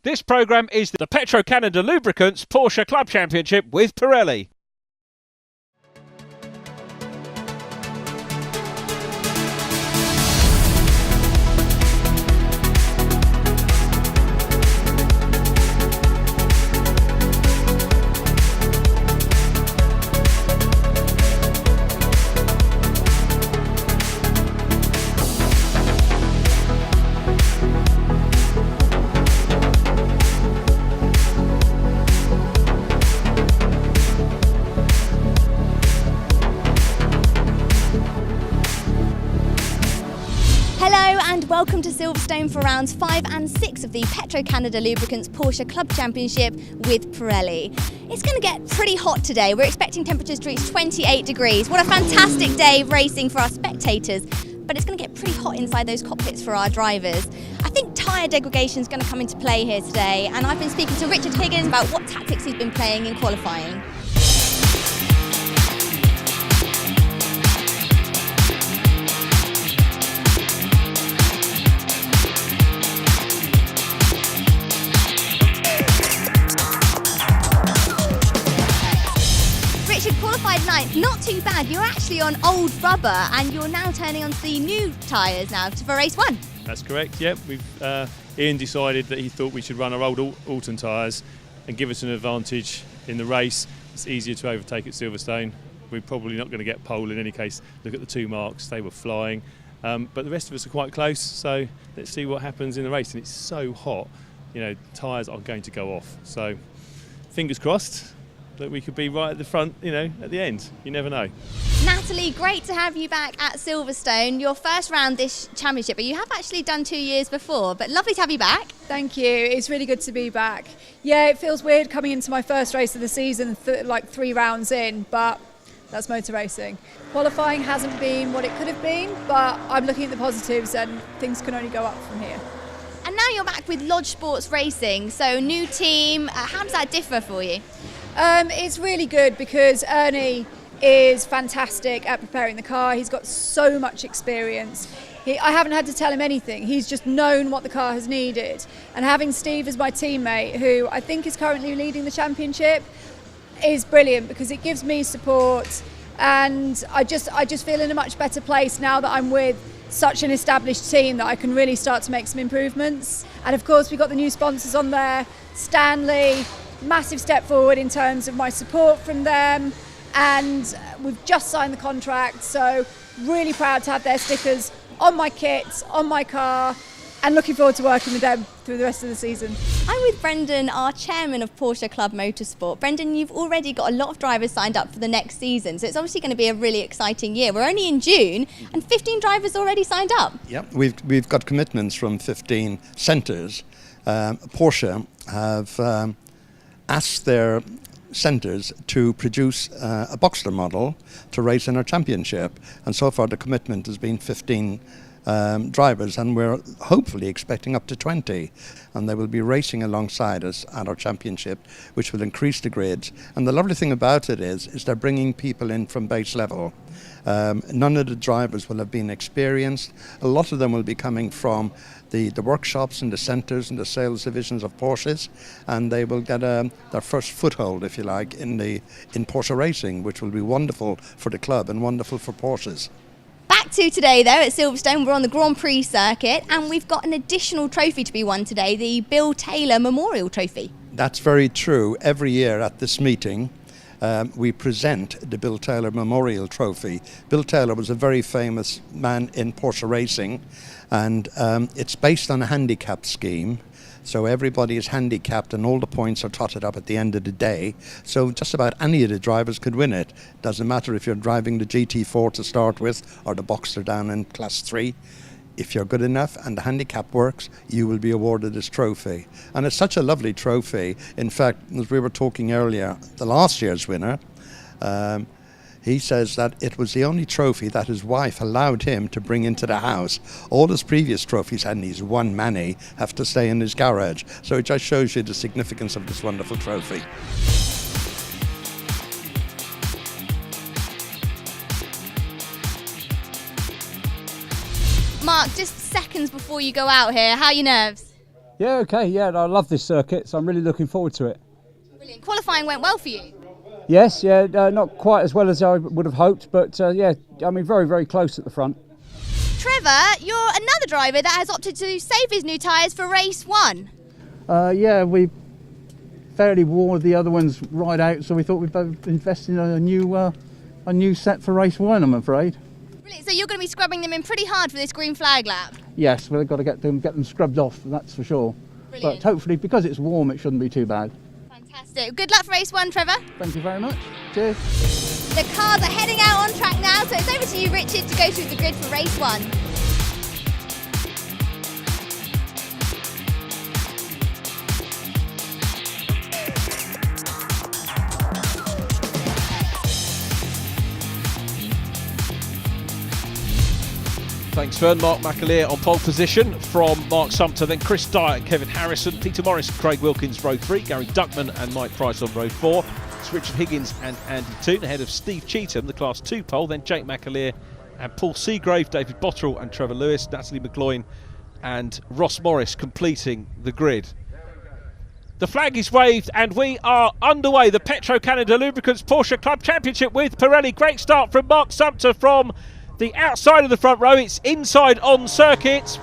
This programme is the Petro Canada Lubricants Porsche Club Championship with Pirelli. Hello and welcome to Silverstone for rounds 5 and 6 of the Petro Canada Lubricants Porsche Club Championship with Pirelli. It's going to get pretty hot today. We're expecting temperatures to reach 28 degrees. What a fantastic day of racing for our spectators, but it's going to get pretty hot inside those cockpits for our drivers. I think tyre degradation is going to come into play here today, and I've been speaking to Richard Higgins about what tactics he's been playing in qualifying. Qualified ninth, not too bad. You're actually on old rubber and you're now turning onto the new tyres now for race 1. That's correct, yep. Ian decided that he thought we should run our old Alton tyres and give us an advantage in the race. It's easier to overtake at Silverstone. We're probably not going to get pole in any case. Look at the two marks, they were flying. But the rest of us are quite close, so let's see what happens in the race. And it's so hot, you know, tyres are going to go off. So fingers crossed that we could be right at the front, you know, at the end. You never know. Natalie, great to have you back at Silverstone. Your first round this championship, but you have actually done 2 years before, but lovely to have you back. Thank you. It's really good to be back. Yeah, it feels weird coming into my first race of the season, like 3 rounds in, but that's motor racing. Qualifying hasn't been what it could have been, but I'm looking at the positives and things can only go up from here. And now you're back with Lodge Sports Racing, so new team. How does that differ for you? It's really good because Ernie is fantastic at preparing the car. He's got so much experience. I haven't had to tell him anything. He's just known what the car has needed. And having Steve as my teammate, who I think is currently leading the championship, is brilliant because it gives me support. And I just feel in a much better place now that I'm with such an established team that I can really start to make some improvements. And of course we've got the new sponsors on there, Stanley. Massive step forward in terms of my support from them, and we've just signed the contract, so really proud to have their stickers on my kit, on my car, and looking forward to working with them through the rest of the season. I'm with Brendan, our chairman of Porsche Club Motorsport. Brendan, you've already got a lot of drivers signed up for the next season, so it's obviously going to be a really exciting year. We're only in June and 15 drivers already signed up. Yep, we've got commitments from 15 centres. Porsche have asked their centres to produce a Boxster model to race in our championship, and so far the commitment has been 15 drivers, and we're hopefully expecting up to 20, and they will be racing alongside us at our championship, which will increase the grids. And the lovely thing about it is they're bringing people in from base level. None of the drivers will have been experienced. A lot of them will be coming from the workshops and the centres and the sales divisions of Porsches, and they will get their first foothold, if you like, in Porsche racing, which will be wonderful for the club and wonderful for Porsches. Back to today though at Silverstone, we're on the Grand Prix circuit and we've got an additional trophy to be won today, the Bill Taylor Memorial Trophy. That's very true. Every year at this meeting we present the Bill Taylor Memorial Trophy. Bill Taylor was a very famous man in Porsche racing, and it's based on a handicap scheme. So everybody is handicapped and all the points are totted up at the end of the day. So just about any of the drivers could win it. Doesn't matter if you're driving the GT4 to start with or the Boxster down in Class 3. If you're good enough and the handicap works, you will be awarded this trophy. And it's such a lovely trophy. In fact, as we were talking earlier, the last year's winner, he says that it was the only trophy that his wife allowed him to bring into the house. All his previous trophies, and he's won many, have to stay in his garage. So it just shows you the significance of this wonderful trophy. Mark, just seconds before you go out here, how are your nerves? Yeah, okay, yeah, I love this circuit, so I'm really looking forward to it. Brilliant. Qualifying went well for you. Yes, yeah, not quite as well as I would have hoped, but yeah, I mean, very, very close at the front. Trevor, you're another driver that has opted to save his new tyres for race 1. Yeah, we fairly wore the other ones right out, so we thought we'd both invest in a new set for race 1, I'm afraid. Brilliant. So you're going to be scrubbing them in pretty hard for this green flag lap. Yes, we've got to get them scrubbed off, that's for sure. Brilliant. But hopefully, because it's warm, it shouldn't be too bad. Fantastic. Good luck for race 1, Trevor. Thank you very much. Cheers. The cars are heading out on track now, so it's over to you, Richard, to go through the grid for race 1. Thanks, Fern. Mark McAleer on pole position from Mark Sumpter, then Chris Dyer and Kevin Harrison, Peter Morris and Craig Wilkins, row 3, Gary Duckman and Mike Price on row 4. It's Richard Higgins and Andy Toon ahead of Steve Cheetham, the Class 2 pole, then Jake McAleer and Paul Seagrave, David Botterill and Trevor Lewis, Natalie McGloin and Ross Morris completing the grid. The flag is waved and we are underway. The Petro Canada Lubricants Porsche Club Championship with Pirelli. Great start from Mark Sumpter from the outside of the front row. It's inside on circuit.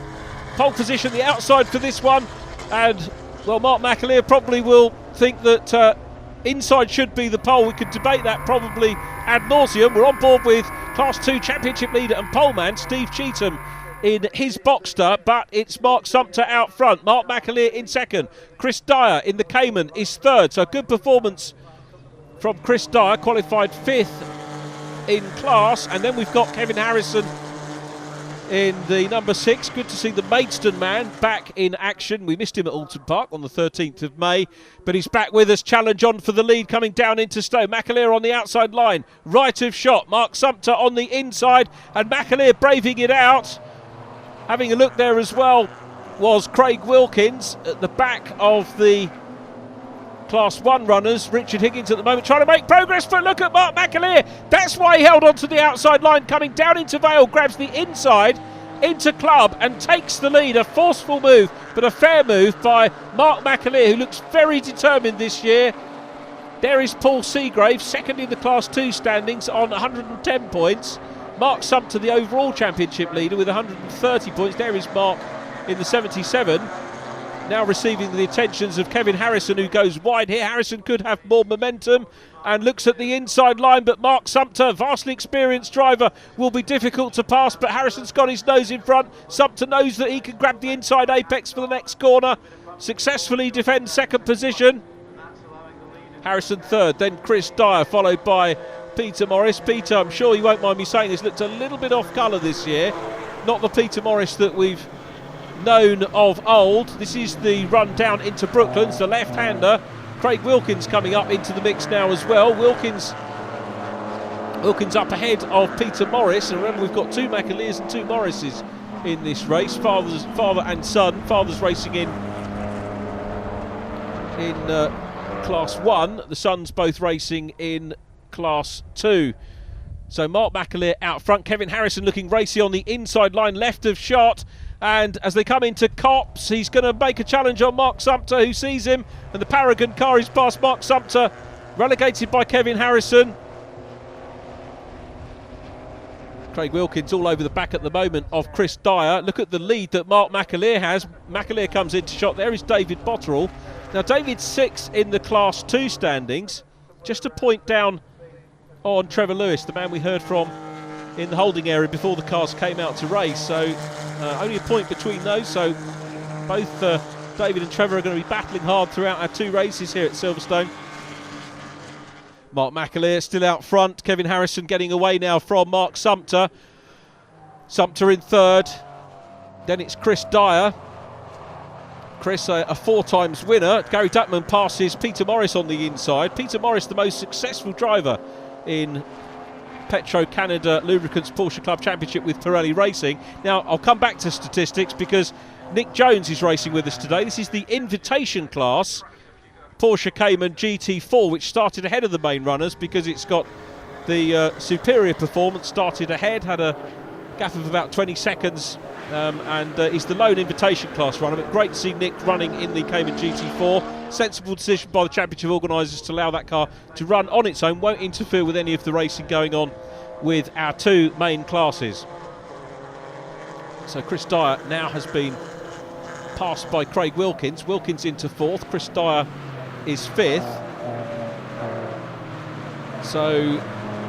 Pole position, the outside for this one. And, well, Mark McAleer probably will think that inside should be the pole. We could debate that probably ad nauseum. We're on board with Class 2 Championship leader and poleman Steve Cheetham in his Boxster, but it's Mark Sumpter out front. Mark McAleer in second. Chris Dyer in the Cayman is third. So good performance from Chris Dyer, qualified 5th in class. And then we've got Kevin Harrison in the number 6. Good to see the Maidstone man back in action. We missed him at Alton Park on the 13th of May, but he's back with us. Challenge on for the lead coming down into Stowe. McAleer on the outside line, right of shot. Mark Sumpter on the inside, and McAleer braving it out. Having a look there as well was Craig Wilkins at the back of the Class 1 runners. Richard Higgins at the moment trying to make progress, but look at Mark McAleer. That's why he held on to the outside line, coming down into Vale, grabs the inside into club and takes the lead. A forceful move, but a fair move by Mark McAleer, who looks very determined this year. There is Paul Seagrave, second in the Class 2 standings on 110 points. Mark Sumpter, the overall championship leader, with 130 points. There is Mark in the 77. Now receiving the attentions of Kevin Harrison, who goes wide here. Harrison could have more momentum and looks at the inside line, but Mark Sumpter, vastly experienced driver, will be difficult to pass, but Harrison's got his nose in front. Sumpter knows that he can grab the inside apex for the next corner, successfully defend second position. Harrison third, then Chris Dyer, followed by Peter Morris. Peter, I'm sure you won't mind me saying this, looked a little bit off colour this year. Not the Peter Morris that we've known of old. This is the run down into Brooklands, the left-hander. Craig Wilkins coming up into the mix now as well. Wilkins up ahead of Peter Morris, and remember we've got 2 McAleers and 2 Morrises in this race, father and son. Father's racing in Class 1, the sons both racing in Class 2. So Mark McAleer out front, Kevin Harrison looking racy on the inside line, left of shot. And as they come into Cops, he's going to make a challenge on Mark Sumpter, who sees him. And the Paragon car is past Mark Sumpter, relegated by Kevin Harrison. Craig Wilkins all over the back at the moment of Chris Dyer. Look at the lead that Mark McAleer has. McAleer comes into shot. There is David Botterill. Now David's 6th in the Class 2 standings. Just a point down on Trevor Lewis, the man we heard from in the holding area before the cars came out to race. So only a point between those. So both David and Trevor are going to be battling hard throughout our 2 races here at Silverstone. Mark McAleer still out front. Kevin Harrison getting away now from Mark Sumpter. Sumpter in third. Then it's Chris Dyer. Chris, a 4 times winner. Gary Duckman passes Peter Morris on the inside. Peter Morris, the most successful driver in Petro Canada Lubricants Porsche Club Championship with Pirelli Racing. Now, I'll come back to statistics because Nick Jones is racing with us today. This is the invitation class Porsche Cayman GT4, which started ahead of the main runners because it's got the superior performance. Started ahead, had a gap of about 20 seconds, and he's the lone invitation class runner. But great to see Nick running in the Cayman GT4. Sensible decision by the championship organisers to allow that car to run on its own, won't interfere with any of the racing going on with our two main classes. So Chris Dyer now has been passed by Craig Wilkins. Wilkins into fourth, Chris Dyer is fifth. So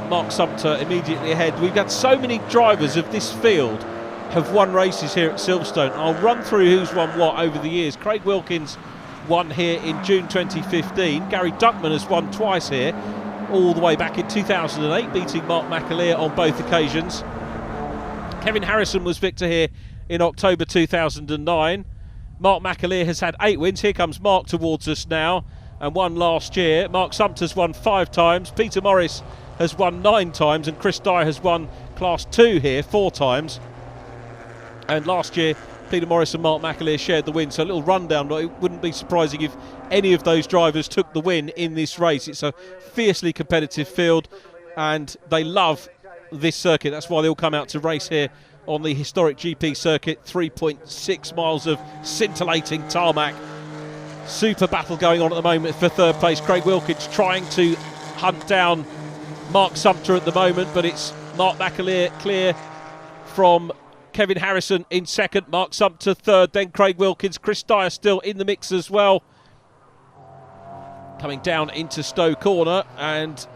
Mark Sumter immediately ahead. We've had so many drivers of this field have won races here at Silverstone. I'll run through who's won what over the years. Craig Wilkins won here in June 2015. Gary Duckman has won twice here, all the way back in 2008, beating Mark McAleer on both occasions. Kevin Harrison was victor here in October 2009. Mark McAleer has had 8 wins. Here comes Mark towards us now, and won last year. Mark Sumter's won 5 times. Peter Morris has won 9 times, and Chris Dyer has won Class 2 here 4 times. And last year, Peter Morris and Mark McAleer shared the win. So a little rundown, but it wouldn't be surprising if any of those drivers took the win in this race. It's a fiercely competitive field, and they love this circuit. That's why they all come out to race here on the historic GP circuit. 3.6 miles of scintillating tarmac. Super battle going on at the moment for third place. Craig Wilkins trying to hunt down Mark Sumter at the moment, but it's Mark McAleer clear from Kevin Harrison in second, Mark Sumter third, then Craig Wilkins. Chris Dyer still in the mix as well. Coming down into Stowe Corner, and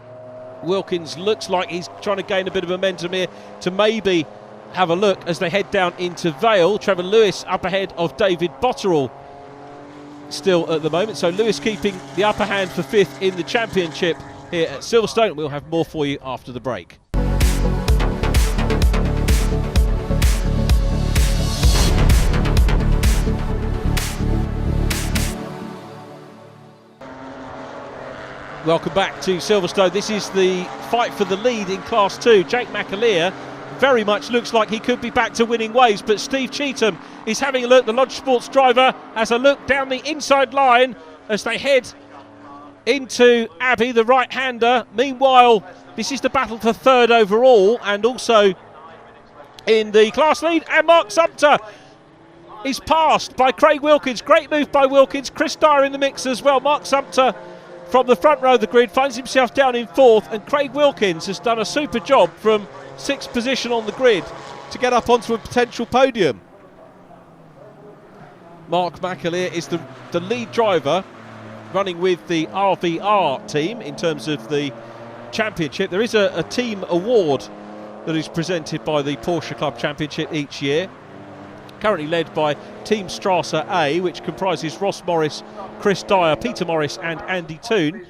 Wilkins looks like he's trying to gain a bit of momentum here to maybe have a look as they head down into Vale. Trevor Lewis up ahead of David Botterill still at the moment. So Lewis keeping the upper hand for fifth in the championship here at Silverstone. We'll have more for you after the break. Welcome back to Silverstone. This is the fight for the lead in Class 2. Jake McAleer very much looks like he could be back to winning ways, but Steve Cheetham is having a look. The Lodge Sports driver has a look down the inside line as they head into Abbey, the right-hander. Meanwhile, this is the battle for third overall, and also in the class lead, and Mark Sumter is passed by Craig Wilkins. Great move by Wilkins. Chris Dyer in the mix as well. Mark Sumter from the front row of the grid finds himself down in fourth, and Craig Wilkins has done a super job from 6th position on the grid to get up onto a potential podium. Mark McAleer is the lead driver running with the RVR team in terms of the championship. There is a team award that is presented by the Porsche Club Championship each year, currently led by Team Strasser A, which comprises Ross Morris, Chris Dyer, Peter Morris and Andy Toon.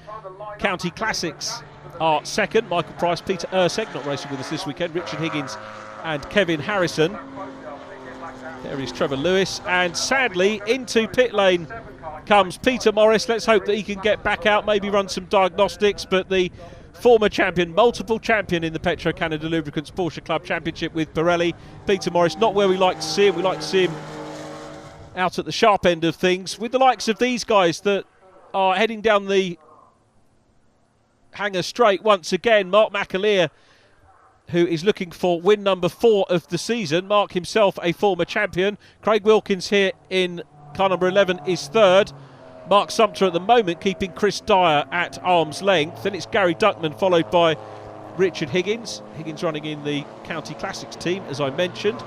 County Classics are second. Michael Price, Peter Urseg, not racing with us this weekend, Richard Higgins and Kevin Harrison. There is Trevor Lewis, and sadly into pit lane comes Peter Morris. Let's hope that he can get back out, maybe run some diagnostics, but the former champion, multiple champion in the Petro Canada Lubricants Porsche Club Championship with Pirelli, Peter Morris, not where we like to see him. We like to see him out at the sharp end of things with the likes of these guys that are heading down the hangar straight once again. Mark McAleer, who is looking for win number 4 of the season. Mark himself a former champion. Craig Wilkins here in car number 11 is third. Mark Sumter at the moment keeping Chris Dyer at arm's length. Then it's Gary Duckman followed by Richard Higgins. Higgins running in the County Classics team, as I mentioned.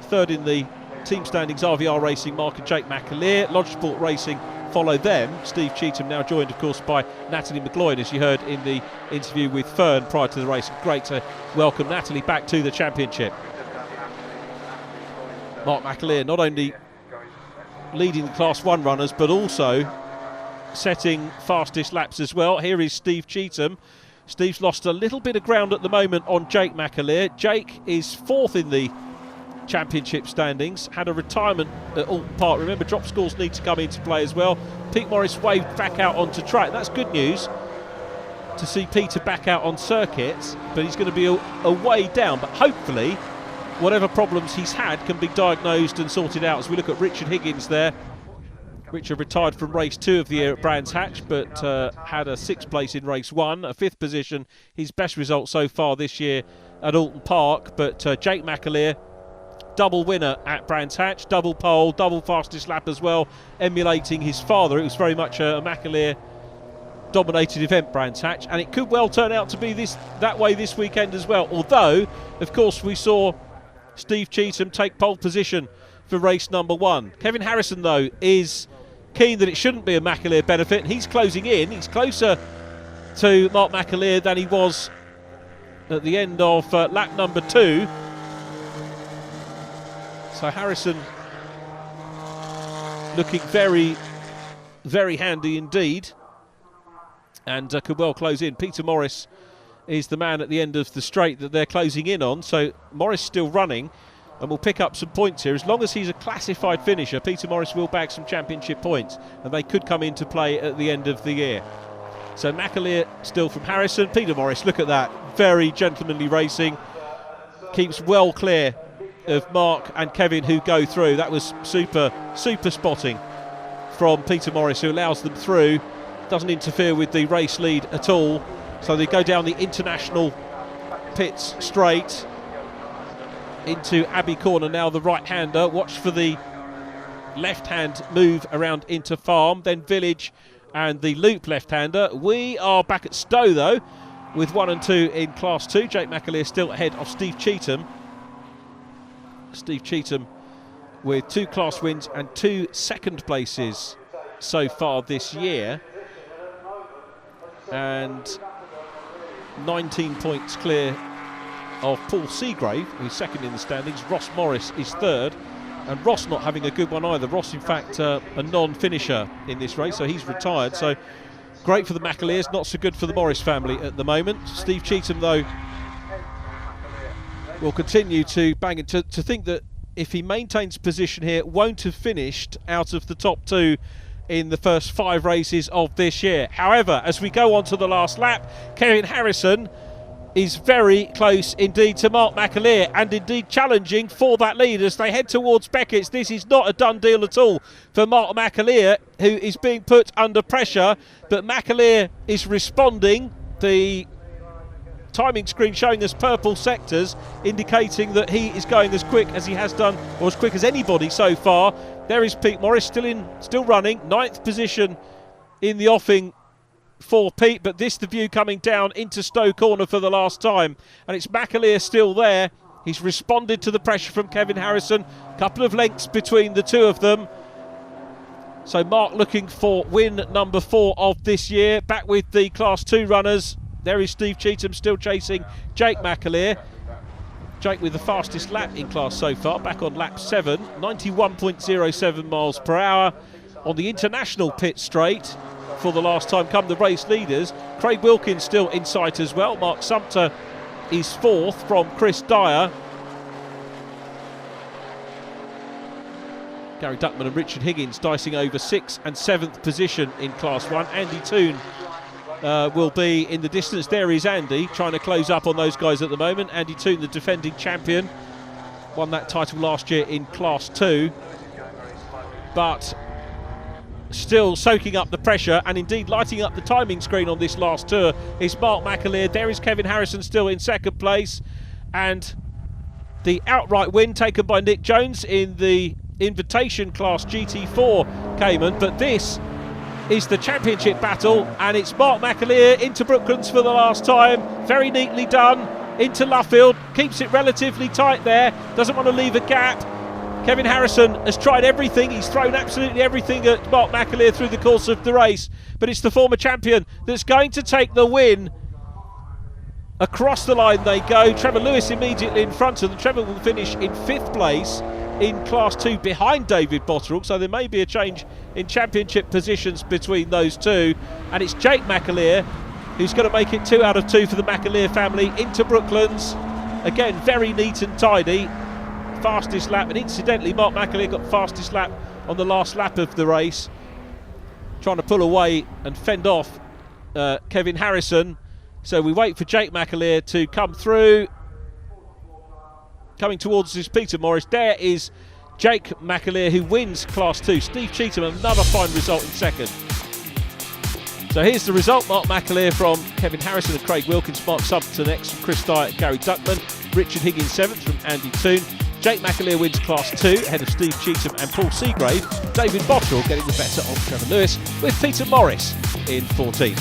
Third in the team standings, RVR Racing, Mark and Jake McAleer. Lodge Sport Racing follow them. Steve Cheetham now joined, of course, by Natalie McGloin, as you heard in the interview with Fern prior to the race. Great to welcome Natalie back to the championship. Mark McAleer not only leading the Class 1 runners, but also setting fastest laps as well. Here is Steve Cheetham. Steve's lost a little bit of ground at the moment on Jake McAleer. Jake is 4th in the championship standings, had a retirement at Alton Park. Remember, drop scores need to come into play as well. Pete Morris waved back out onto track. That's good news to see Peter back out on circuits, but he's going to be a way down. But hopefully, whatever problems he's had can be diagnosed and sorted out. As we look at Richard Higgins there. Richard retired from race 2 of the year at Brands Hatch, but had a 6th place in race 1, a 5th position. His best result so far this year at Alton Park, but Jake McAleer, double winner at Brands Hatch, double pole, double fastest lap as well, emulating his father. It was very much a McAleer dominated event, Brands Hatch, and it could well turn out to be that way this weekend as well. Although, of course, we saw Steve Cheetham take pole position for race number 1. Kevin Harrison, though, is keen that it shouldn't be a McAleer benefit. He's closing in. He's closer to Mark McAleer than he was at the end of lap number 2. So Harrison looking very, very handy indeed, and could well close in. Peter Morris is the man at the end of the straight that they're closing in on, so Morris still running and will pick up some points here. As long as he's a classified finisher, Peter Morris will bag some championship points, and they could come into play at the end of the year. So McAleer still from Harrison. Peter Morris, look at that, very gentlemanly racing, keeps well clear of Mark and Kevin who go through. That was super spotting from Peter Morris, who allows them through, doesn't interfere with the race lead at all. So they go down the international pits straight into Abbey Corner. Now the right-hander, watch for the left-hand move around into Farm, then Village and the loop left-hander. We are back at Stowe though, with 1 and 2 in Class 2. Jake McAleer still ahead of Steve Cheetham. Steve Cheetham with 2 class wins and 2 second places so far this year, and 19 points clear of Paul Seagrave, who's second in the standings. Ross Morris is third, and Ross not having a good one either. Ross, in fact, a non-finisher in this race, so he's retired. So great for the McAleers, not so good for the Morris family at the moment. Steve Cheetham, though, will continue to bang it. To think that if he maintains position here, won't have finished out of the top 2 in the first 5 races of this year. However, as we go on to the last lap, Kevin Harrison is very close indeed to Mark McAleer, and indeed challenging for that lead as they head towards Beckett's. This is not a done deal at all for Mark McAleer, who is being put under pressure, but McAleer is responding. The timing screen showing us purple sectors, indicating that he is going as quick as he has done, or as quick as anybody so far. There is Pete Morris still running, 9th position in the offing for Pete, but this the view coming down into Stowe Corner for the last time, and it's McAleer still there. He's responded to the pressure from Kevin Harrison, a couple of lengths between the two of them. So Mark looking for win number 4 of this year, back with the Class 2 runners. There is Steve Cheetham still chasing Jake McAleer. Jake with the fastest lap in class so far, back on lap 7, 91.07 miles per hour on the international pit straight for the last time come the race leaders. Craig Wilkins still in sight as well. Mark Sumter is 4th from Chris Dyer. Gary Duckman and Richard Higgins dicing over 6th and 7th position in Class 1. Andy Toon will be in the distance. There is Andy trying to close up on those guys at the moment. Andy Toon, the defending champion, won that title last year in Class 2, but still soaking up the pressure and indeed lighting up the timing screen on this last tour is Mark McAleer. There is Kevin Harrison still in 2nd place, and the outright win taken by Nick Jones in the Invitation Class GT4 Cayman. But this is the championship battle, and it's Mark McAleer into Brooklands for the last time. Very neatly done into Luffield, keeps it relatively tight there, doesn't want to leave a gap. Kevin Harrison has tried everything. He's thrown absolutely everything at Mark McAleer through the course of the race, but it's the former champion that's going to take the win. Across the line they go. Trevor Lewis immediately in front of them. Trevor will finish in 5th place in Class 2 behind David Botterill, so there may be a change in championship positions between those two. And it's Jake McAleer who's going to make it 2 out of 2 for the McAleer family into Brooklands. Again, very neat and tidy. Fastest lap, and incidentally Mark McAleer got fastest lap on the last lap of the race, trying to pull away and fend off Kevin Harrison. So we wait for Jake McAleer to come through. Coming towards us is Peter Morris. There is Jake McAleer, who wins Class 2. Steve Cheetham, another fine result in 2nd. So here's the result. Mark McAleer from Kevin Harrison and Craig Wilkins. Mark Sumter next from Chris Dyatt and Gary Duckman. Richard Higgins 7th from Andy Toone. Jake McAleer wins Class 2 ahead of Steve Cheetham and Paul Seagrave. David Bottrell getting the better of Trevor Lewis, with Peter Morris in 14th.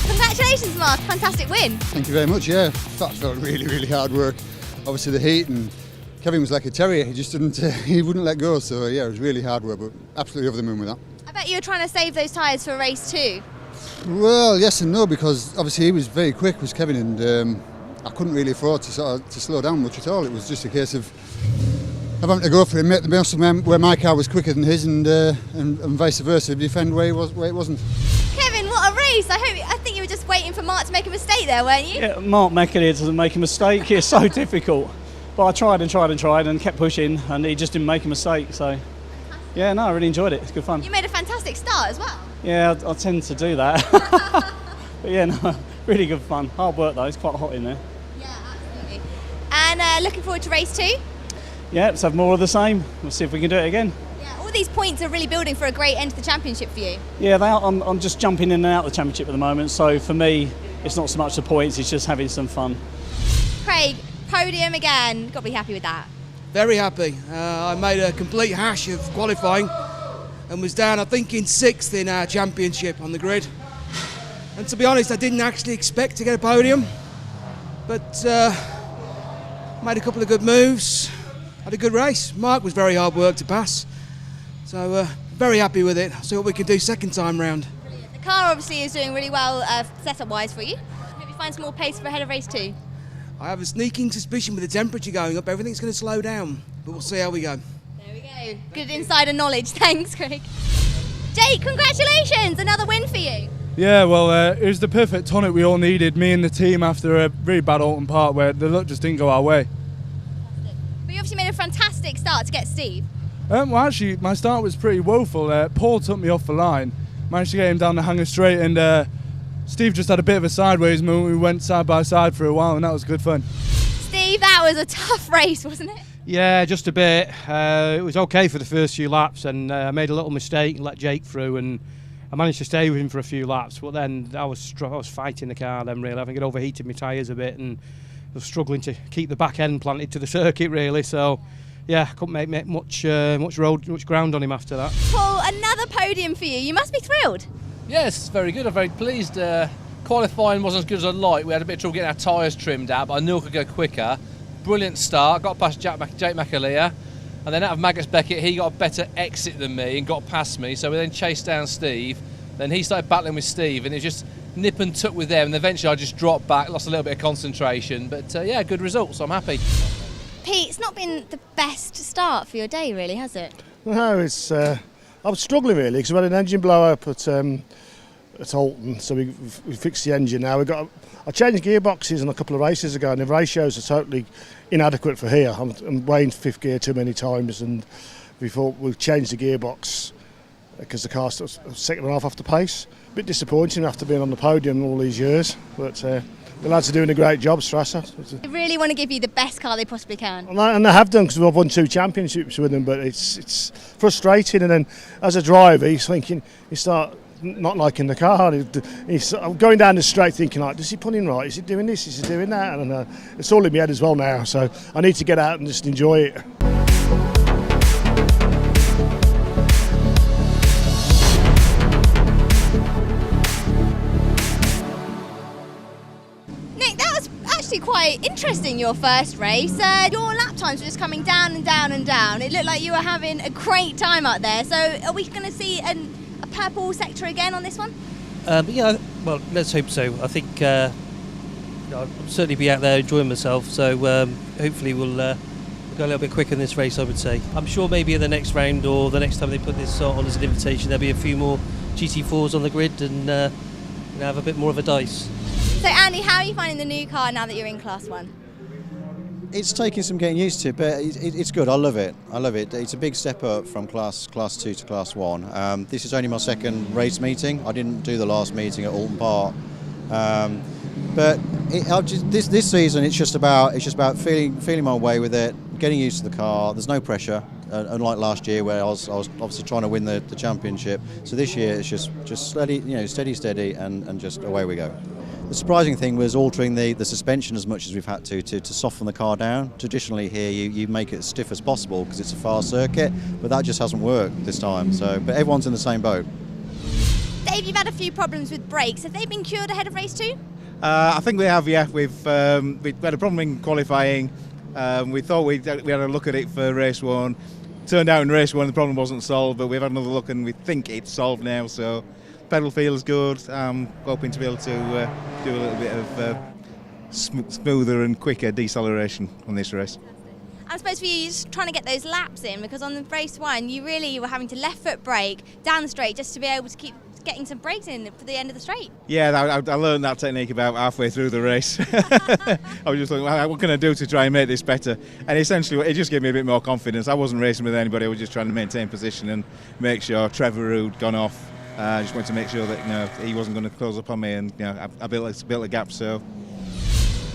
Congratulations, Mark. Fantastic win. Thank you very much, yeah. That felt really, really hard work. Obviously the heat, and Kevin was like a terrier. He just didn't, he wouldn't let go. So yeah, it was really hard work, but absolutely over the moon with that. I bet you were trying to save those tyres for race 2. Well, yes and no, because obviously he was very quick, was Kevin, and I couldn't really afford to slow down much at all. It was just a case of having to go for it, make the most of where my car was quicker than his, and vice versa, defend where it wasn't. Kevin, what a race! I think you were just waiting for Mark to make a mistake there, weren't you? Yeah, Mark McAleer doesn't make a mistake. It's so difficult. But I tried and kept pushing, and he just didn't make a mistake. So, yeah, no, I really enjoyed it. It's good fun. You made a fantastic start as well. Yeah, I tend to do that. But yeah, no, really good fun. Hard work though. It's quite hot in there. Yeah, absolutely. And looking forward to race 2. Yeah, let's have more of the same. We'll see if we can do it again. Yeah, all these points are really building for a great end to the championship for you. Yeah, I'm just jumping in and out of the championship at the moment. So for me, it's not so much the points, it's just having some fun. Craig, podium again. Got to be happy with that. Very happy. I made a complete hash of qualifying and was down, I think, in 6th in our championship on the grid. And to be honest, I didn't actually expect to get a podium, but made a couple of good moves, had a good race. Mark was very hard work to pass, so very happy with it. See what we can do second time round. Brilliant. The car obviously is doing really well setup-wise for you. Hope you find some more pace for ahead of race 2. I have a sneaking suspicion with the temperature going up, everything's going to slow down, but we'll see how we go. There we go. Good insider knowledge. Thanks, Craig. Jake, congratulations. Another win for you. Yeah, well, it was the perfect tonic we all needed, me and the team, after a really bad Alton Park where the luck just didn't go our way. But you obviously made a fantastic start to get Steve. Well, actually, my start was pretty woeful. Paul took me off the line, managed to get him down the hanger straight, and Steve just had a bit of a sideways moment. We went side by side for a while, and that was good fun. Steve, that was a tough race, wasn't it? Yeah, just a bit. It was okay for the first few laps, and I made a little mistake and let Jake through, and I managed to stay with him for a few laps. But then I was fighting the car then, really. I think it overheated my tyres a bit, and I was struggling to keep the back end planted to the circuit, really. So, yeah, I couldn't make much ground on him after that. Paul, another podium for you. You must be thrilled. Yes, very good. I'm very pleased. Qualifying wasn't as good as I'd like. We had a bit of trouble getting our tyres trimmed out, but I knew I could go quicker. Brilliant start. Got past Jake McAleer, and then out of Magus Beckett, he got a better exit than me and got past me. So we then chased down Steve. Then he started battling with Steve, and it was just nip and tuck with them. And eventually, I just dropped back, lost a little bit of concentration. But yeah, good result. So I'm happy. Pete, it's not been the best start for your day, really, has it? No, it's. I was struggling really because we had an engine blow up at Alton, so we fixed the engine. Now I changed gearboxes on a couple of races ago, and the ratios are totally inadequate for here. I'm weighing 5th gear too many times, and we thought we'd change the gearbox because the car's second and a half off the pace. A bit disappointing after being on the podium all these years, but the lads are doing a great job, Strasser. They really want to give you the best car they possibly can. And they have done, because we've won 2 championships with them, but it's frustrating. And then as a driver, he's thinking, you start not liking the car. He's going down the straight thinking, like, does he put in right? Is he doing this? Is he doing that? And it's all in my head as well now, so I need to get out and just enjoy it. Quite interesting, your first race. Your lap times were just coming down and down and down. It looked like you were having a great time out there. So are we going to see a purple sector again on this one? Yeah, well, let's hope so. I think I'll certainly be out there enjoying myself. So hopefully we'll go a little bit quicker in this race, I would say. I'm sure maybe in the next round or the next time they put this on as an invitation, there'll be a few more GT4s on the grid and have a bit more of a dice. So Andy, how are you finding the new car now that you're in Class 1? It's taking some getting used to, but it's good. I love it. It's a big step up from Class 2 to Class 1. This is only my second race meeting. I didn't do the last meeting at Alton Park. But this season, it's just about feeling my way with it, getting used to the car. There's no pressure. unlike last year where I was obviously trying to win the championship. So this year it's just steady, steady, and just away we go. The surprising thing was altering the suspension as much as we've had to soften the car down. Traditionally here you make it as stiff as possible because it's a fast circuit, but that just hasn't worked this time. But everyone's in the same boat. Dave, you've had a few problems with brakes. Have they been cured ahead of race 2? I think we have, yeah. We've had a problem in qualifying. We thought we had a look at it for race 1. Turned out in race 1 the problem wasn't solved, but we've had another look and we think it's solved now. So pedal feels good. I'm hoping to be able to do a little bit of smoother and quicker deceleration on this race. I suppose for you, you're just trying to get those laps in, because on the race 1 you were having to left foot brake down the straight just to be able to keep getting some brakes in for the end of the straight. Yeah, I learned that technique about halfway through the race. I was just thinking, what can I do to try and make this better? And essentially it just gave me a bit more confidence. I wasn't racing with anybody, I was just trying to maintain position and make sure Trevor, who'd gone off, I just wanted to make sure that he wasn't going to close up on me, and I built a gap. So,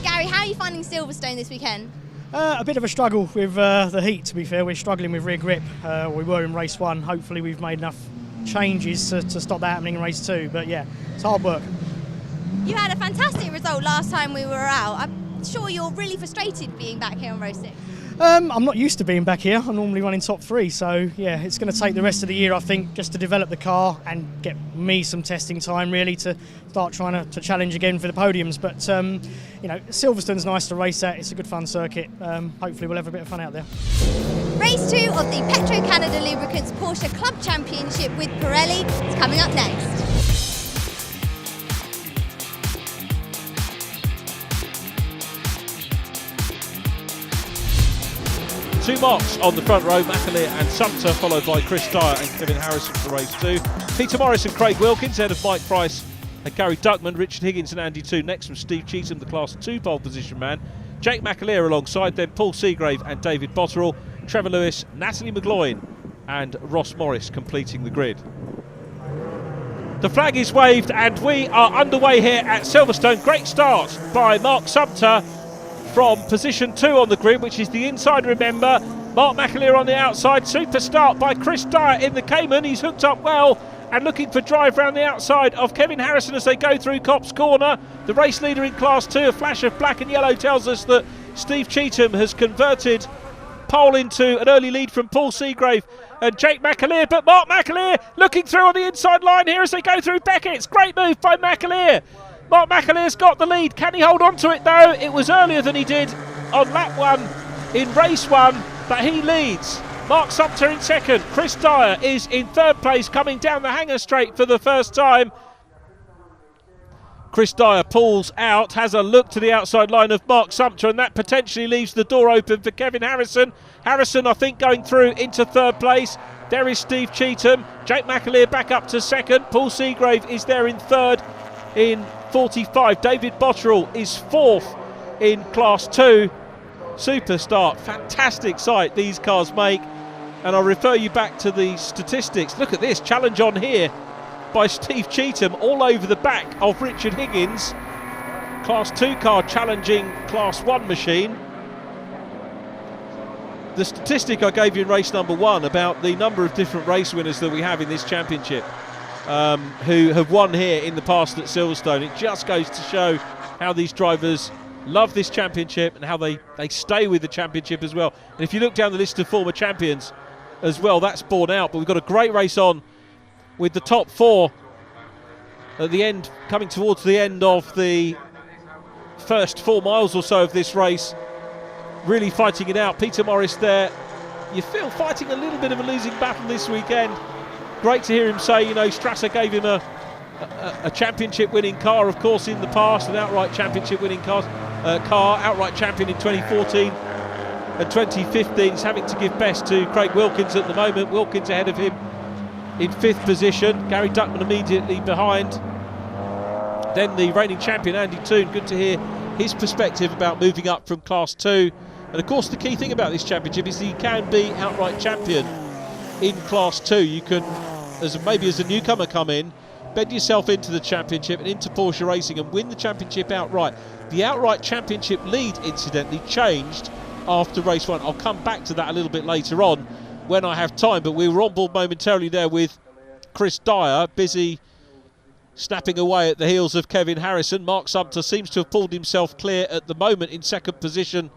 Gary, how are you finding Silverstone this weekend? A bit of a struggle with the heat, to be fair. We're struggling with rear grip. We were in race 1. Hopefully we've made enough changes to stop that happening in race 2. But yeah, it's hard work. You had a fantastic result last time we were out. I'm sure you're really frustrated being back here on race 6. I'm not used to being back here. I'm normally running top 3, so yeah, it's going to take the rest of the year, I think, just to develop the car and get me some testing time, really, to start trying to challenge again for the podiums. But Silverstone's nice to race at. It's a good fun circuit. Hopefully we'll have a bit of fun out there. Race 2 of the Petro Canada Lubricants Porsche Club Championship with Pirelli is coming up next. 2 marks on the front row, McAleer and Sumter, followed by Chris Dyer and Kevin Harrison for race 2. Peter Morris and Craig Wilkins ahead of Mike Price and Gary Duckman, Richard Higgins and Andy Toon next from Steve Cheetham, the Class 2 pole position man. Jake McAleer alongside them, Paul Seagrave and David Botterill, Trevor Lewis, Natalie McGloin and Ross Morris completing the grid. The flag is waved and we are underway here at Silverstone. Great start by Mark Sumter from position 2 on the grid, which is the inside, remember. Mark McAleer on the outside. Super start by Chris Dyer in the Cayman. He's hooked up well and looking for drive round the outside of Kevin Harrison as they go through Copse Corner. The race leader in Class 2, a flash of black and yellow tells us that Steve Cheetham has converted pole into an early lead from Paul Seagrave and Jake McAleer, but Mark McAleer looking through on the inside line here as they go through Beckett's. Great move by McAleer. Mark McAleer's got the lead. Can he hold on to it though? It was earlier than he did on lap 1 in race 1, but he leads. Mark Sumter in second. Chris Dyer is in third place, coming down the hanger straight for the first time. Chris Dyer pulls out, has a look to the outside line of Mark Sumter, and that potentially leaves the door open for Kevin Harrison. Harrison, I think, going through into third place. There is Steve Cheetham. Jake McAleer back up to second. Paul Seagrave is there in third in 45. David Botterill is fourth in Class 2. Super start. Fantastic sight these cars make. And I'll refer you back to the statistics. Look at this. Challenge on here by Steve Cheetham all over the back of Richard Higgins. Class 2 car challenging Class 1 machine. The statistic I gave you in race number 1 about the number of different race winners that we have in this championship who have won here in the past at Silverstone, it just goes to show how these drivers love this championship and how they stay with the championship as well. And if you look down the list of former champions as well, that's borne out. But we've got a great race on with the top 4 at the end, coming towards the end of the first 4 miles or so of this race, really fighting it out. Peter Morris there, you feel fighting a little bit of a losing battle this weekend. Great to hear him say, Strasser gave him a championship winning car, of course, in the past, an outright championship winning car, outright champion in 2014 and 2015. He's having to give best to Craig Wilkins at the moment. Wilkins ahead of him in 5th position. Gary Duckman immediately behind. Then the reigning champion Andy Toon. Good to hear his perspective about moving up from Class 2. And of course the key thing about this championship is that you can be outright champion in Class 2. You can, maybe as a newcomer, come in, bed yourself into the championship and into Porsche racing and win the championship outright. The outright championship lead, incidentally, changed after race 1. I'll come back to that a little bit later on when I have time, but we were on board momentarily there with Chris Dyer, busy snapping away at the heels of Kevin Harrison. Mark Sumter seems to have pulled himself clear at the moment in second position,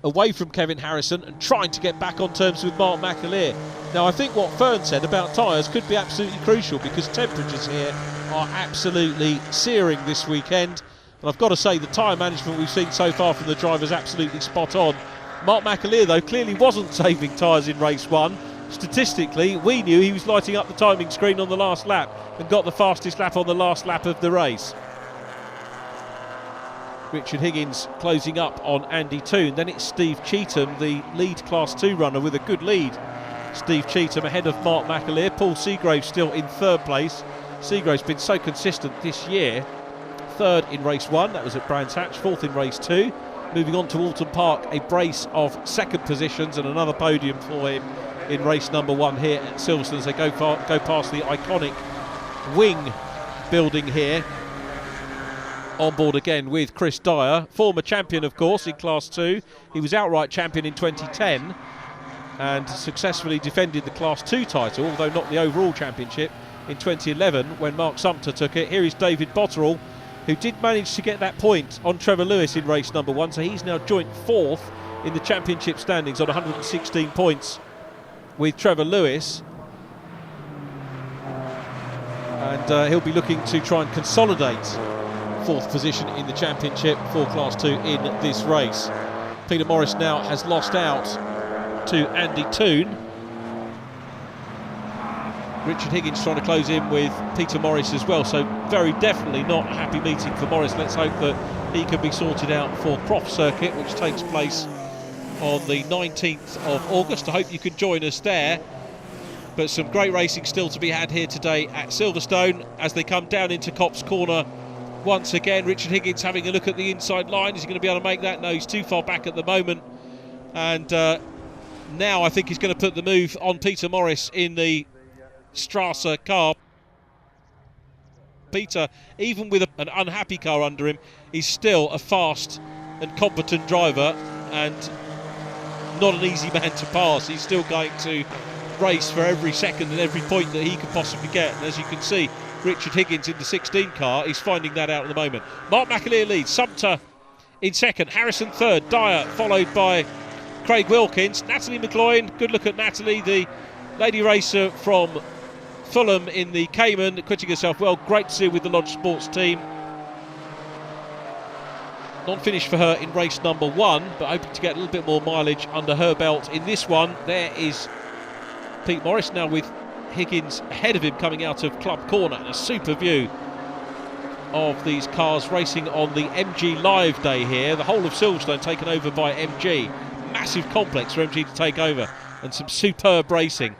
away from Kevin Harrison and trying to get back on terms with Mark McAleer. Now, I think what Fern said about tyres could be absolutely crucial, because temperatures here are absolutely searing this weekend. And I've got to say, the tyre management we've seen so far from the drivers absolutely spot on. Mark McAleer, though, clearly wasn't saving tyres in race 1. Statistically, we knew he was lighting up the timing screen on the last lap and got the fastest lap on the last lap of the race. Richard Higgins closing up on Andy Toon. Then it's Steve Cheetham, the lead Class 2 runner, with a good lead. Steve Cheetham ahead of Mark McAleer. Paul Seagrave still in third place. Seagrave's been so consistent this year. Third in race 1, that was at Brands Hatch. Fourth in race 2. Moving on to Alton Park, a brace of second positions and another podium for him in race number 1 here at Silverstone as they go past the iconic wing building here. On board again with Chris Dyer, former champion of course in Class 2. He was outright champion in 2010 and successfully defended the Class 2 title, although not the overall championship, in 2011 when Mark Sumter took it. Here is David Botterill, who did manage to get that point on Trevor Lewis in race number 1, so he's now joint 4th in the championship standings on 116 points with Trevor Lewis. And he'll be looking to try and consolidate 4th position in the championship for Class 2 in this race. Peter Morris now has lost out to Andy Toon. Richard Higgins trying to close in with Peter Morris as well, so very definitely not a happy meeting for Morris. Let's hope that he can be sorted out for Croft Circuit, which takes place on the 19th of August. I hope you can join us there. But some great racing still to be had here today at Silverstone as they come down into Copse Corner once again. Richard Higgins having a look at the inside line. Is he going to be able to make that? No, he's too far back at the moment. And now I think he's going to put the move on Peter Morris in the Strasser car. Peter, even with an unhappy car under him, is still a fast and competent driver and not an easy man to pass. He's still going to race for every second and every point that he can possibly get. And as you can see, Richard Higgins in the 16 car is finding that out at the moment. Mark McAleer leads, Sumter in second, Harrison third, Dyer followed by Craig Wilkins. Natalie McLoyne, good look at Natalie, the lady racer from Fulham in the Cayman, quitting herself well. Great to see her with the Lodge Sports team. Non-finish for her in race number 1, but hoping to get a little bit more mileage under her belt in this one. There is Pete Morris now with Higgins ahead of him coming out of Club Corner. And a super view of these cars racing on the MG Live Day here. The whole of Silverstone taken over by MG. Massive complex for MG to take over, and some superb racing.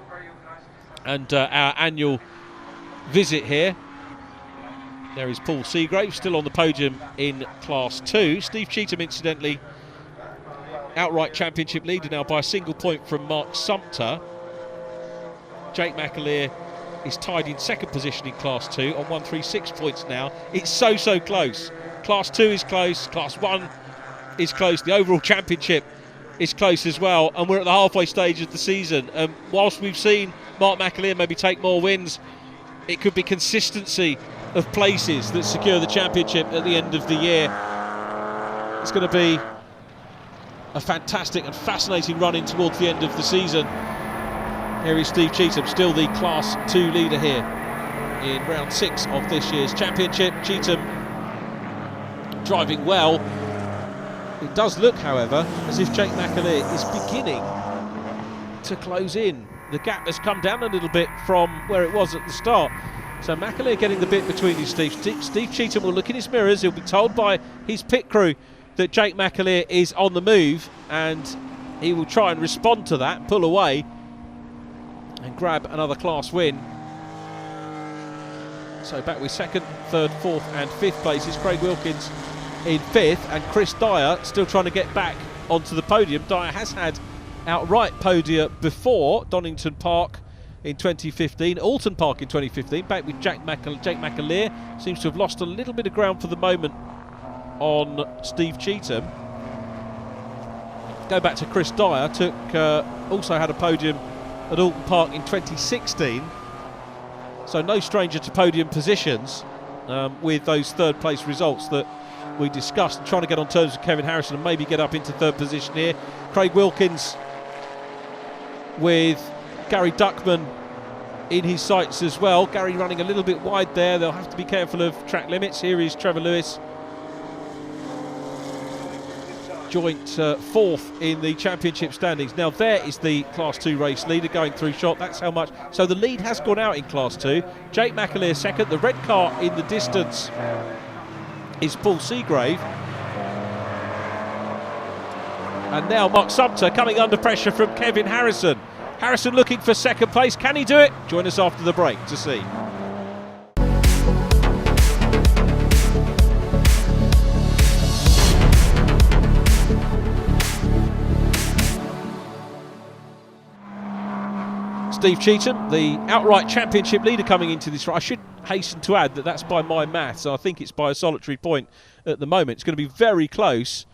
And our annual visit here. There is Paul Seagrave still on the podium in Class 2. Steve Cheetham, incidentally, outright championship leader now by a single point from Mark Sumter. Jake McAleer is tied in second position in Class 2 on 136 points now. It's so close. Class 2 is close, Class 1 is close, the overall championship is close as well, and we're at the halfway stage of the season. Whilst we've seen Mark McAleer maybe take more wins, it could be consistency of places that secure the championship at the end of the year. It's going to be a fantastic and fascinating run in towards the end of the season. Here is Steve Cheetham, still the Class 2 leader here in round 6 of this year's championship. Cheetham driving well. It does look, however, as if Jake McAleer is beginning to close in. The gap has come down a little bit from where it was at the start. So McAleer getting the bit between his teeth. Steve Cheetham will look in his mirrors. He'll be told by his pit crew that Jake McAleer is on the move, and he will try and respond to that, pull away and grab another class win. So back with second, third, fourth and fifth places. Craig Wilkins in fifth, and Chris Dyer still trying to get back onto the podium. Dyer has had outright podia before, Donington Park in 2015, Alton Park in 2015, back with Jake McAleer. Seems to have lost a little bit of ground for the moment on Steve Cheetham. Go back to Chris Dyer, also had a podium at Alton Park in 2016. So no stranger to podium positions with those third place results that we discussed, and trying to get on terms with Kevin Harrison and maybe get up into third position here. Craig Wilkins with Gary Duckman in his sights as well. Gary running a little bit wide there. They'll have to be careful of track limits. Here is Trevor Lewis, joint fourth in the championship standings. Now there is the Class 2 race leader going through shot. That's how much. So the lead has gone out in Class 2. Jake McAleer second. The red car in the distance is Paul Seagrave. And now Mark Sumter coming under pressure from Kevin Harrison. Harrison looking for second place. Can he do it? Join us after the break to see. Steve Cheetham, the outright championship leader coming into this race. I should hasten to add that that's by my maths. I think it's by a solitary point at the moment. It's going to be very close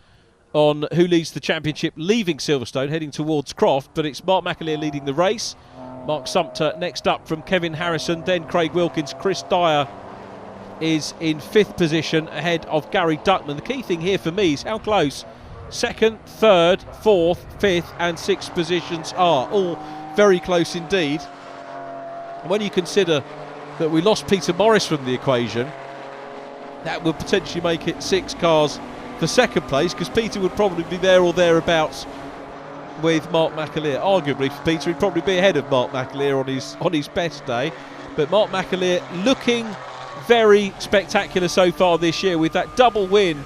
on who leads the championship leaving Silverstone, heading towards Croft, but it's Mark McAleer leading the race. Mark Sumter next up from Kevin Harrison, then Craig Wilkins. Chris Dyer is in fifth position ahead of Gary Duckman. The key thing here for me is how close second, third, fourth, fifth and sixth positions are. All very close indeed. And when you consider that we lost Peter Morris from the equation, that would potentially make it 6 cars for second place, because Peter would probably be there or thereabouts with Mark McAleer. Arguably for Peter, he'd probably be ahead of Mark McAleer on his best day. But Mark McAleer looking very spectacular so far this year with that double win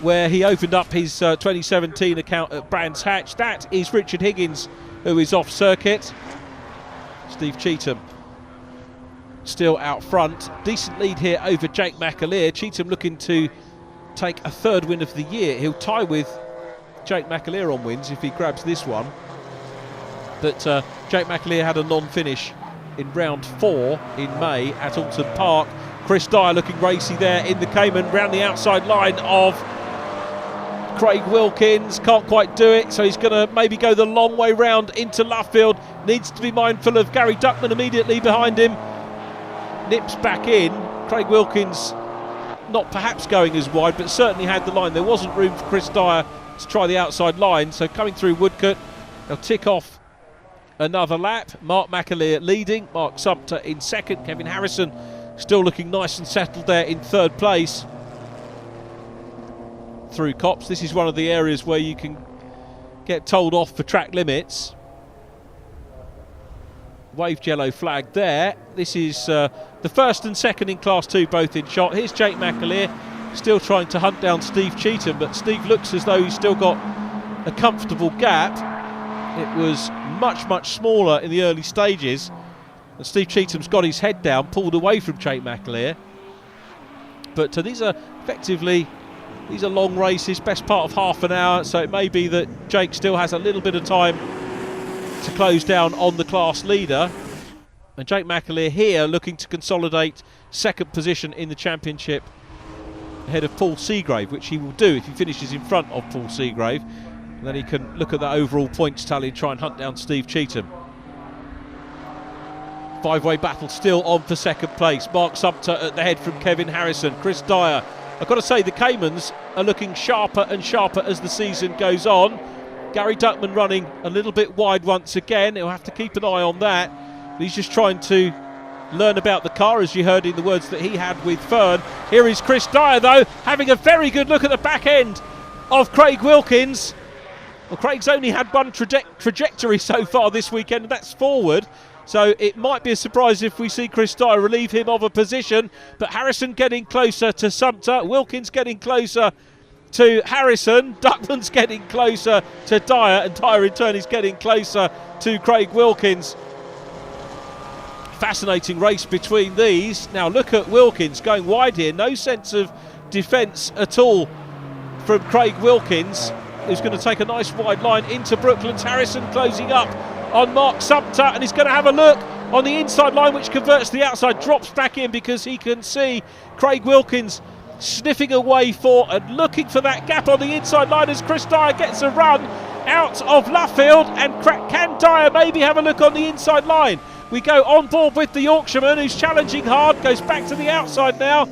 where he opened up his 2017 account at Brands Hatch. That is Richard Higgins, who is off circuit. Steve Cheetham still out front. Decent lead here over Jake McAleer. Cheetham looking to take a third win of the year. He'll tie with Jake McAleer on wins if he grabs this one. But Jake McAleer had a non-finish in round 4 in May at Alton Park. Chris Dyer looking racy there in the Cayman, round the outside line of Craig Wilkins. Can't quite do it, so he's going to maybe go the long way round into Luffield. Needs to be mindful of Gary Duckman immediately behind him. Nips back in. Craig Wilkins not perhaps going as wide, but certainly had the line. There wasn't room for Chris Dyer to try the outside line, so coming through Woodcote, they'll tick off another lap. Mark McAleer leading, Mark Sumter in second, Kevin Harrison still looking nice and settled there in third place through Copse. This is one of the areas where you can get told off for track limits. Waved yellow flag there. This is the first and second in Class 2 both in shot. Here's Jake McAleer still trying to hunt down Steve Cheetham, but Steve looks as though he's still got a comfortable gap. It was much smaller in the early stages, and Steve Cheetham's got his head down, pulled away from Jake McAleer. But these are long races, best part of half an hour, so it may be that Jake still has a little bit of time to close down on the class leader. And Jake McAleer here looking to consolidate second position in the championship ahead of Paul Seagrave, which he will do if he finishes in front of Paul Seagrave. And then he can look at that overall points tally and try and hunt down Steve Cheetham. 5-way battle still on for second place. Mark Sumter at the head from Kevin Harrison. Chris Dyer. I've got to say the Caymans are looking sharper and sharper as the season goes on. Gary Duckman running a little bit wide once again. He'll have to keep an eye on that. He's just trying to learn about the car, as you heard in the words that he had with Fern. Here is Chris Dyer, though, having a very good look at the back end of Craig Wilkins. Well, Craig's only had one trajectory so far this weekend, and that's forward. So it might be a surprise if we see Chris Dyer relieve him of a position. But Harrison getting closer to Sumter. Wilkins getting closer to Harrison. Duckman's getting closer to Dyer. And Dyer in turn is getting closer to Craig Wilkins. Fascinating race between these. Now look at Wilkins going wide here. No sense of defence at all from Craig Wilkins, who's going to take a nice wide line into Brooklands. Harrison closing up on Mark Sumter, and he's going to have a look on the inside line, which converts to the outside, drops back in because he can see Craig Wilkins sniffing away for and looking for that gap on the inside line as Chris Dyer gets a run out of Luffield, and can Dyer maybe have a look on the inside line? We go on board with the Yorkshireman, who's challenging hard, goes back to the outside now.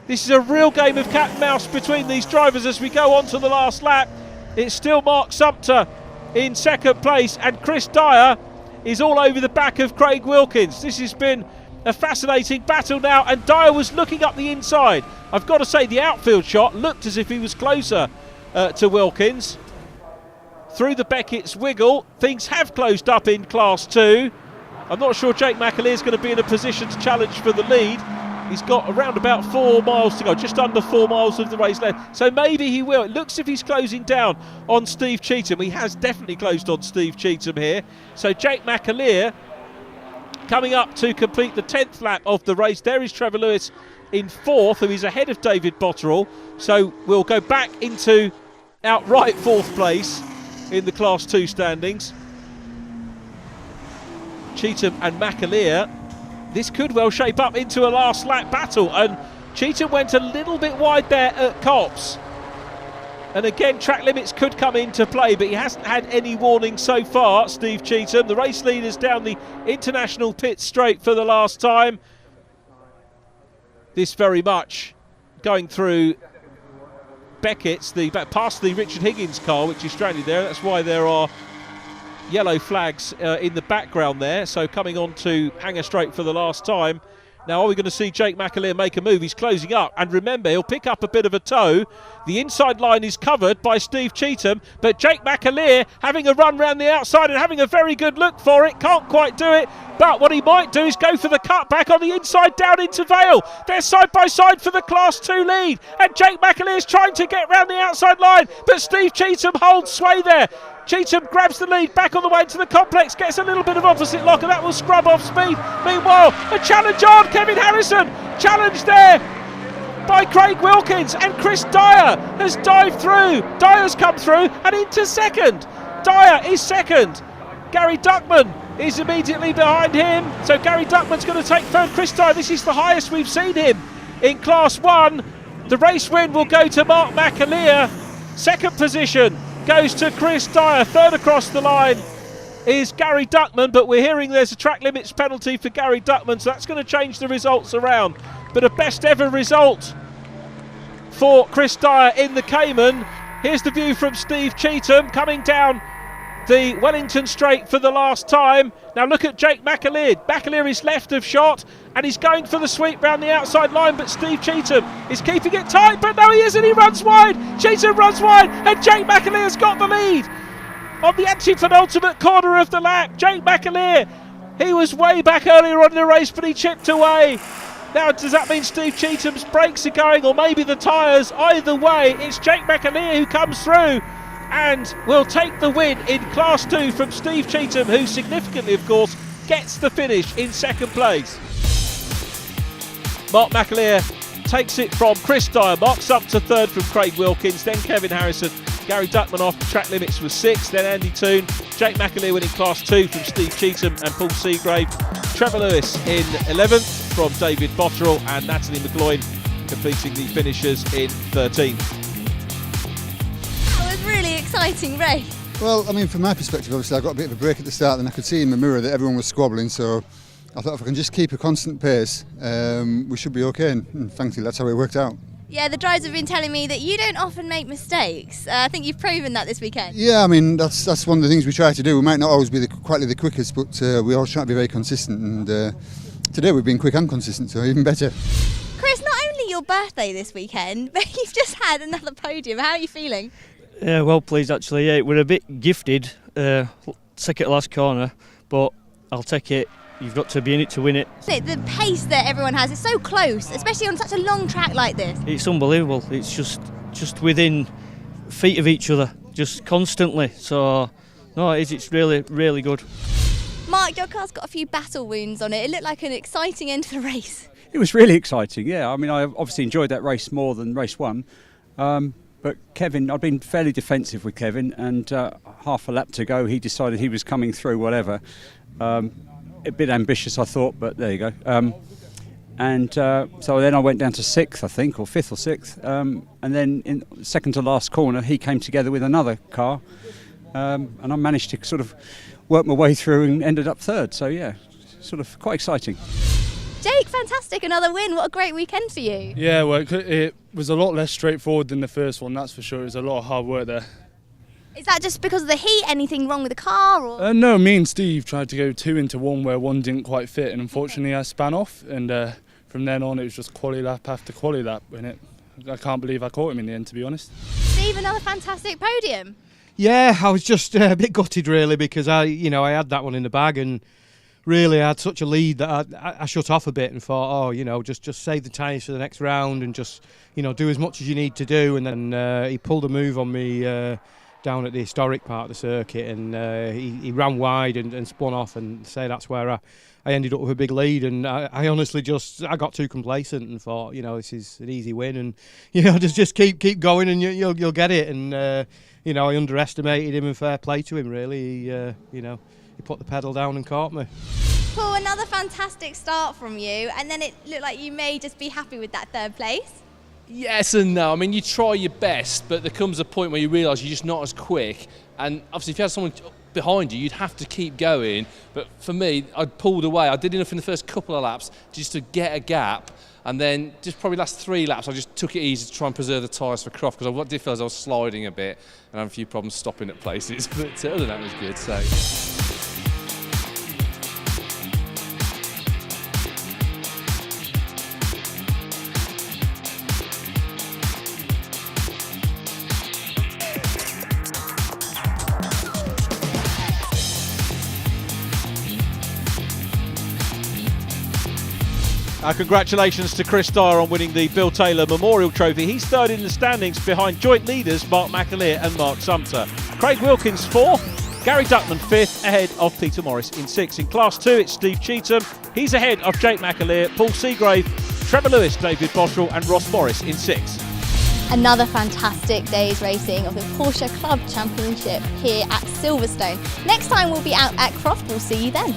This is a real game of cat and mouse between these drivers as we go on to the last lap. It's still Mark Sumpter in second place, and Chris Dyer is all over the back of Craig Wilkins. This has been a fascinating battle now, and Dyer was looking up the inside. I've got to say the outfield shot looked as if he was closer to Wilkins. Through the Beckett's wiggle, things have closed up in Class 2. I'm not sure Jake McAleer is going to be in a position to challenge for the lead. He's got around about 4 miles to go, just under 4 miles of the race left. So maybe he will. It looks as if he's closing down on Steve Cheetham. He has definitely closed on Steve Cheetham here. So Jake McAleer coming up to complete the 10th lap of the race. There is Trevor Lewis in 4th, who is ahead of David Botterill. So we'll go back into outright 4th place in the Class 2 standings. Cheetham and McAleer, this could well shape up into a last lap battle, and Cheetham went a little bit wide there at Copse, and again track limits could come into play, but he hasn't had any warning so far, Steve Cheetham. The race leaders down the international pit straight for the last time. This very much going through Beckett's, past the Richard Higgins car, which is stranded there. That's why there are yellow flags in the background there. So coming on to Hanger Straight for the last time. Now, are we going to see Jake McAleer make a move? He's closing up, and remember, he'll pick up a bit of a tow. The inside line is covered by Steve Cheetham, but Jake McAleer having a run round the outside and having a very good look for it. Can't quite do it, but what he might do is go for the cutback on the inside down into Vale. They're side by side for the Class 2 lead, and Jake McAleer is trying to get round the outside line, but Steve Cheetham holds sway there. Cheetham grabs the lead back on the way to the complex, gets a little bit of opposite lock, and that will scrub off speed. Meanwhile, a challenge on Kevin Harrison. Challenge there by Craig Wilkins, and Chris Dyer has dived through. Dyer's come through and into second. Dyer is second. Gary Duckman is immediately behind him. So Gary Duckman's going to take third. Chris Dyer, this is the highest we've seen him in Class 1. The race win will go to Mark McAleer. Second position goes to Chris Dyer. Third across the line is Gary Duckman, but we're hearing there's a track limits penalty for Gary Duckman, so that's going to change the results around. But a best ever result for Chris Dyer in the Cayman. Here's the view from Steve Cheetham coming down the Wellington Straight for the last time. Now look at Jake McAleer. McAleer is left of shot and he's going for the sweep round the outside line, but Steve Cheetham is keeping it tight, but no, he isn't. He runs wide. Cheetham runs wide, and Jake McAleer's got the lead on the anti-penultimate corner of the lap. Jake McAleer, he was way back earlier on in the race, but he chipped away. Now, does that mean Steve Cheetham's brakes are going, or maybe the tyres? Either way, it's Jake McAleer who comes through and will take the win in Class 2 from Steve Cheetham, who significantly, of course, gets the finish in second place. Mark McAleer takes it from Chris Dyer. Marks up to third from Craig Wilkins, then Kevin Harrison. Gary Duckman off the track limits was 6th, then Andy Toon. Jake McAleer winning Class 2 from Steve Cheetham and Paul Seagrave. Trevor Lewis in 11th from David Botterill, and Natalie McGloin completing the finishers in 13th. That was a really exciting race. Well, I mean, from my perspective, obviously I got a bit of a break at the start, and I could see in the mirror that everyone was squabbling, so I thought if I can just keep a constant pace, we should be okay, and thankfully that's how it worked out. Yeah, the drivers have been telling me that you don't often make mistakes. I think you've proven that this weekend. Yeah, I mean, that's one of the things we try to do. We might not always be quite the quickest, but we always try to be very consistent, and today we've been quick and consistent, so even better. Chris, not only your birthday this weekend, but you've just had another podium. How are you feeling? Yeah, well pleased actually. Yeah, we're a bit gifted, second last corner, but I'll take it. You've got to be in it to win it. The pace that everyone has is so close, especially on such a long track like this. It's unbelievable. It's just within feet of each other, just constantly. So, no, it's really, really good. Mark, your car's got a few battle wounds on it. It looked like an exciting end to the race. It was really exciting, yeah. I mean, I obviously enjoyed that race more than race one. But Kevin, I'd been fairly defensive with Kevin, and half a lap to go, he decided he was coming through, whatever. A bit ambitious, I thought, but there you go. So then I went down to 6th, I think, or 5th or 6th. And then in second to last corner, he came together with another car. and I managed to sort of work my way through and ended up third. So yeah, sort of quite exciting. Jake, fantastic, another win. What a great weekend for you. Yeah, well, it was a lot less straightforward than the first one, that's for sure. It was a lot of hard work there. Is that just because of the heat? Anything wrong with the car? Or? No, me and Steve tried to go 2 into 1 where one didn't quite fit, and unfortunately I span off, and from then on it was just quali lap after quali lap, and I can't believe I caught him in the end, to be honest. Steve, another fantastic podium. Yeah, I was just a bit gutted really, because I had that one in the bag, and really I had such a lead that I shut off a bit and thought, just save the tyres for the next round and just do as much as you need to do. And then he pulled a move on me down at the historic part of the circuit, and he ran wide and spun off, and that's where I ended up with a big lead. And I honestly I got too complacent and thought, this is an easy win, and just keep going and you'll get it. And I underestimated him, and fair play to him really. He put the pedal down and caught me. Paul, another fantastic start from you, and then it looked like you may just be happy with that third place. Yes and no. I mean, you try your best, but there comes a point where you realise you're just not as quick. And obviously, if you had someone behind you, you'd have to keep going. But for me, I pulled away. I did enough in the first couple of laps just to get a gap. And then just probably last 3 laps, I just took it easy to try and preserve the tyres for Croft, because what I did feel as I was sliding a bit and I had a few problems stopping at places. But other than that, it was good. So. Congratulations to Chris Dyer on winning the Bill Taylor Memorial Trophy. He's third in the standings behind joint leaders Mark McAleer and Mark Sumter. Craig Wilkins 4th, Gary Duckman 5th, ahead of Peter Morris in 6th. In Class 2 it's Steve Cheetham, he's ahead of Jake McAleer, Paul Seagrave, Trevor Lewis, David Bottrell and Ross Morris in 6th. Another fantastic day's racing of the Porsche Club Championship here at Silverstone. Next time we'll be out at Croft, we'll see you then.